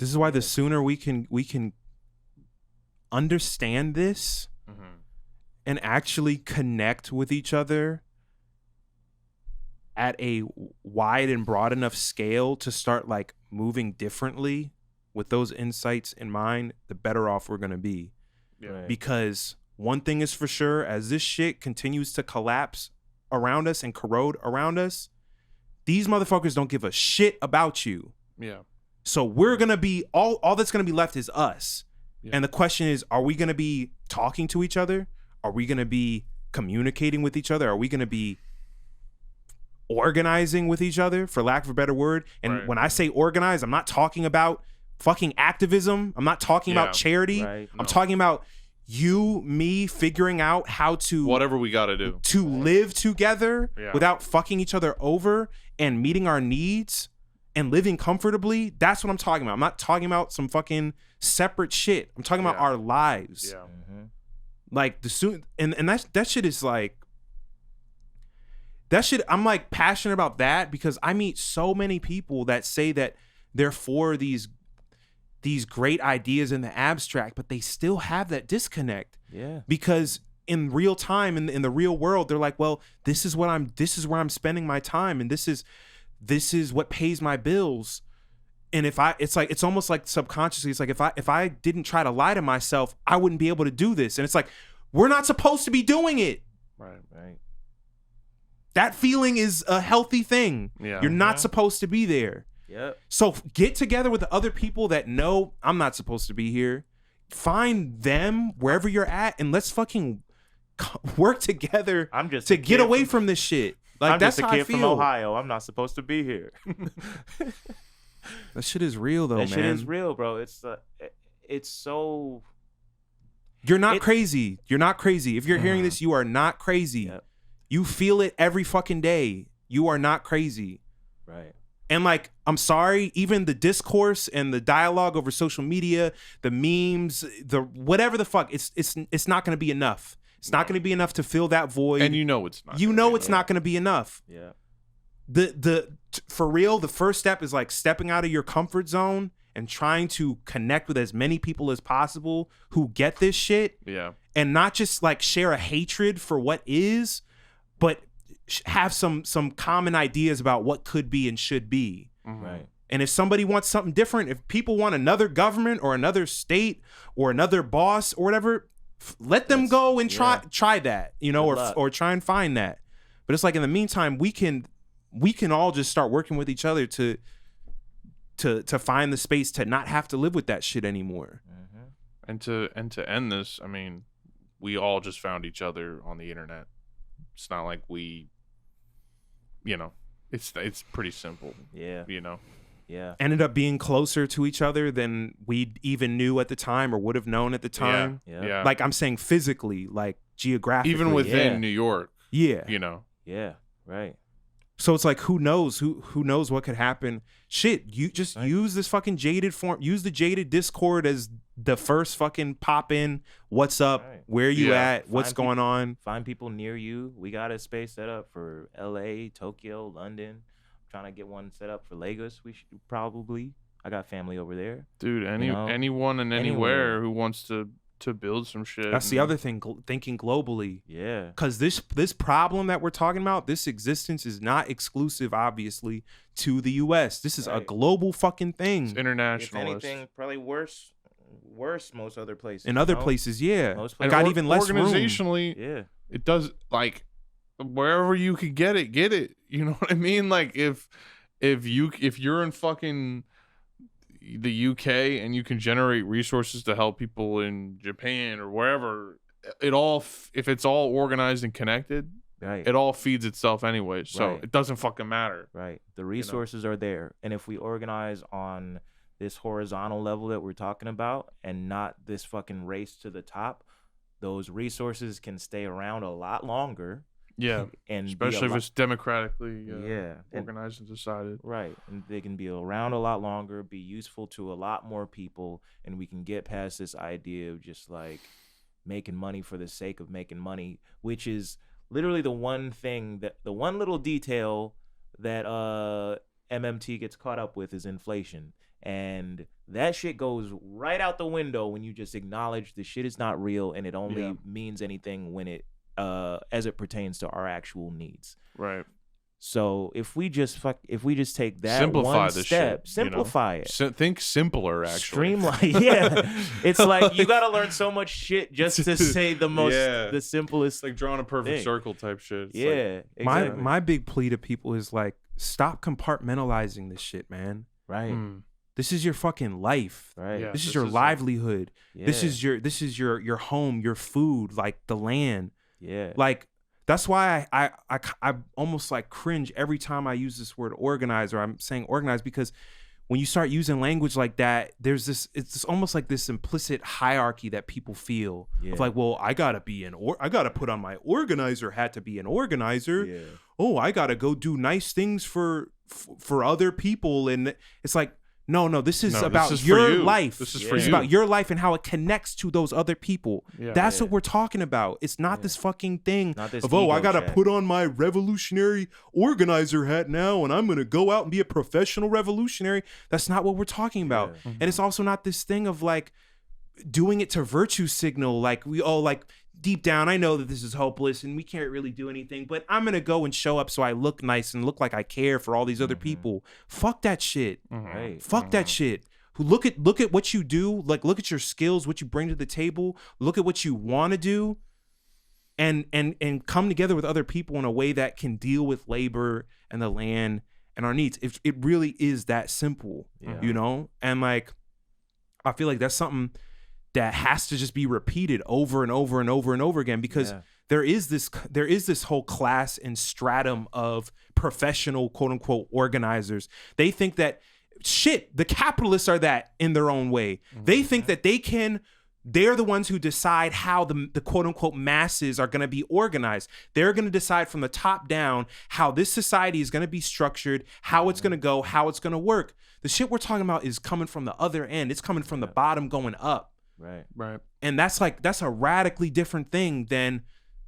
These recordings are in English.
This is why the sooner we can understand this and actually connect with each other at a wide and broad enough scale to start like moving differently with those insights in mind, the better off we're going to be. Right. Because one thing is for sure, as this shit continues to collapse around us and corrode around us, these motherfuckers don't give a shit about you. Yeah. So we're going to be, all that's going to be left is us. Yeah. And the question is, are we going to be talking to each other? Are we going to be communicating with each other? Are we going to be organizing with each other, for lack of a better word? And when I say organize, I'm not talking about fucking activism. I'm not talking about charity. Right. I'm talking about you, me figuring out how to whatever we got to do to live together without fucking each other over and meeting our needs and living comfortably. That's what I'm talking about. I'm not talking about some fucking separate shit. I'm talking about our lives. Yeah. Like and that shit is like, that shit, I'm like passionate about that because I meet so many people that say that they're for these great ideas in the abstract, but they still have that disconnect. Yeah. Because in real time, in the real world, they're like, well, this is where I'm spending my time, and this is what pays my bills. And it's almost like subconsciously, it's like if I didn't try to lie to myself, I wouldn't be able to do this. And it's like, we're not supposed to be doing it. Right. That feeling is a healthy thing. Yeah. You're not supposed to be there. Yep. So get together with the other people that know I'm not supposed to be here. Find them wherever you're at, and let's fucking work together to get away from this shit. Like, that's how I feel. I'm just a kid from Ohio. I'm not supposed to be here. That shit is real, though, man. That shit is real, bro. It's so... You're not crazy. You're not crazy. If you're hearing this, you are not crazy. Yep. You feel it every fucking day. You are not crazy. Right. And like, I'm sorry, even the discourse and the dialogue over social media, the memes, the whatever the fuck, it's not going to be enough. It's not going to be enough to fill that void. And you know it's not. You know it's not going to be enough. Yeah. For real, the first step is like stepping out of your comfort zone and trying to connect with as many people as possible who get this shit. Yeah. And not just like share a hatred for what is, but have some common ideas about what could be and should be. Right. And if somebody wants something different, if people want another government or another state or another boss or whatever, let them go and try that, you know, or try and find that. But it's like, in the meantime, we can all just start working with each other to find the space to not have to live with that shit anymore. And to end this, I mean, we all just found each other on the internet. It's not like we, you know, it's pretty simple. Yeah. You know. Yeah. Ended up being closer to each other than we even knew at the time or would have known at the time. Yeah. Like, I'm saying physically, like geographically. Even within New York. Yeah. You know. Yeah. Right. So it's like, who knows? Who knows what could happen? Shit, you just use this fucking Jaded forum. Use the Jaded Discord as the first fucking pop in. What's up? Right. Where you at? What's going on? Find people near you. We got a space set up for LA, Tokyo, London. I'm trying to get one set up for Lagos. We should probably. I got family over there. Dude, anyone and anywhere who wants to build some shit. That's the other thing, thinking globally. Yeah. Because this problem that we're talking about, this existence is not exclusive, obviously, to the U.S. This is a global fucking thing. It's international. If anything, probably worse most other places. In other places, yeah. Most places. Got even less organizationally, room. It does, like, wherever you could get it. You know what I mean? Like, if you're in fucking the UK and you can generate resources to help people in Japan or wherever, if it's all organized and connected, it all feeds itself anyway. So it doesn't fucking matter. Right. The resources are there. And if we organize on this horizontal level that we're talking about and not this fucking race to the top, those resources can stay around a lot longer. Yeah, and especially if it's democratically organized and decided. Right, and they can be around a lot longer, be useful to a lot more people, and we can get past this idea of just like making money for the sake of making money, which is literally the one little detail that MMT gets caught up with is inflation. And that shit goes right out the window when you just acknowledge the shit is not real and it only means anything when it as it pertains to our actual needs. Right. So if we just take that simplify one this step, shit, simplify it. Think simpler, actually. Streamline. Yeah. It's like you got to learn so much shit just to say the most, the simplest. It's like drawing a perfect thing. Circle type shit. It's Yeah. like, Exactly. My big plea to people is like, stop compartmentalizing this shit, man. Right. This is your fucking life. Right. Yeah. This is your livelihood. Yeah. This is your home, your food, like the land. Yeah. Like that's why I almost like cringe every time I use this word organize, or I'm saying organize, because when you start using language like that, it's almost like this implicit hierarchy that people feel of like, well, I gotta put on my organizer hat to be an organizer. Yeah. Oh, I gotta go do nice things for other people, and it's like, no, this is about this is your for you. life. This is It's for you. about your life and how it connects to those other people. Yeah. That's what we're talking about. It's not this fucking thing Not this of, oh, I ego gotta chat. put on my revolutionary organizer hat now and I'm gonna go out and be a professional revolutionary. That's not what we're talking about. Yeah. And it's also not this thing of like doing it to virtue signal, like we all like deep down, I know that this is hopeless and we can't really do anything, but I'm gonna go and show up so I look nice and look like I care for all these other people. Fuck that shit. Right. Fuck that shit. Look at what you do, like look at your skills, what you bring to the table, look at what you want to do, and come together with other people in a way that can deal with labor and the land and our needs. It really is that simple, you know? And like, I feel like that's something that has to just be repeated over and over and over and over again, because there is this whole class and stratum of professional quote unquote organizers. They think that the capitalists are that in their own way. They think that they're the ones who decide how the quote unquote masses are going to be organized. They're going to decide from the top down how this society is going to be structured, how it's going to go, how it's going to work. The shit we're talking about is coming from the other end. It's coming from the bottom going up. Right. And that's a radically different thing than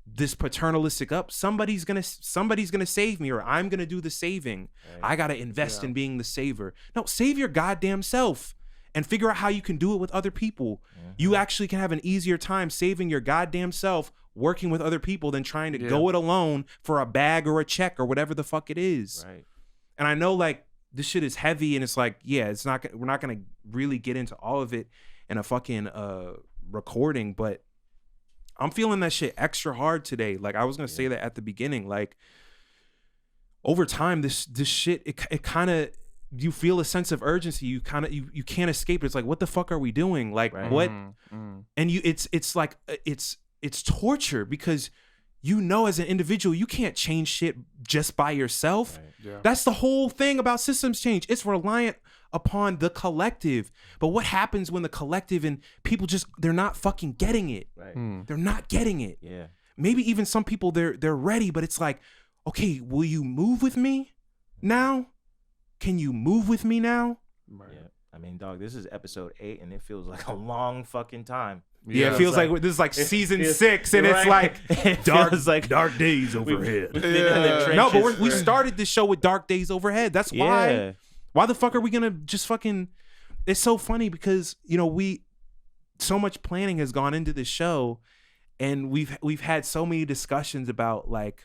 this paternalistic up. Somebody's gonna save me, or I'm gonna do the saving. Right. I gotta invest in being the saver. No, save your goddamn self and figure out how you can do it with other people. You actually can have an easier time saving your goddamn self working with other people than trying to go it alone for a bag or a check or whatever the fuck it is. Right. And I know like this shit is heavy, and it's like, we're not gonna really get into all of it in a fucking recording, but I'm feeling that shit extra hard today. Like I was gonna say that at the beginning. Like over time, this shit, it kind of, you feel a sense of urgency. You kind of you can't escape it. It's like, what the fuck are we doing? Like what? And it's like it's torture, because you know as an individual you can't change shit just by yourself. That's the whole thing about systems change. It's reliant upon the collective. But what happens when the collective and people they're not fucking getting it? They're not getting it. Maybe even some people they're ready, but it's like, okay, will you move with me now? Can you move with me now? I mean, dog, this is episode 8 and it feels like a long fucking time. It feels like this is like season 6, and it's like dark days overhead. No, but we started this show with dark days overhead. That's why. Why the fuck are we gonna just fucking? It's so funny because so much planning has gone into this show, and we've had so many discussions about like,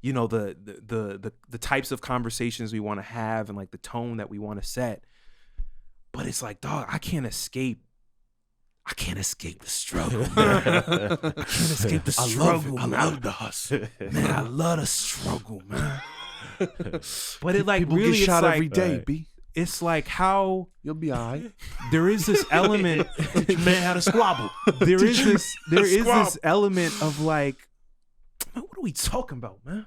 you know, the types of conversations we want to have and like the tone that we want to set. But it's like, dog, I can't escape the struggle. I can't escape the struggle. I love the hustle. Man, I love the struggle, man. But it like people really get shot it's like, every day, B. It's like how You'll be all right. there is this element. Man had a squabble. There is this element of like, man, what are we talking about, man?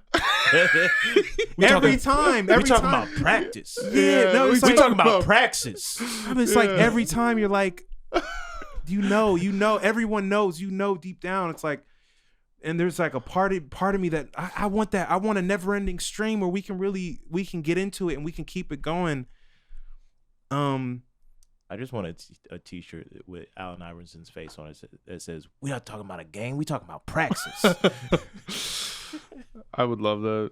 Every time We talking about practice. No, it's We like, talking about Praxis. it's like every time you're like, you know, everyone knows, deep down. It's like, and there's like a part of me that I want that. I want a never ending stream where we can get into it and we can keep it going. I just want a t-shirt with Allen Iverson's face on it that says, "We not talking about a gang, we talking about Praxis." I would love that.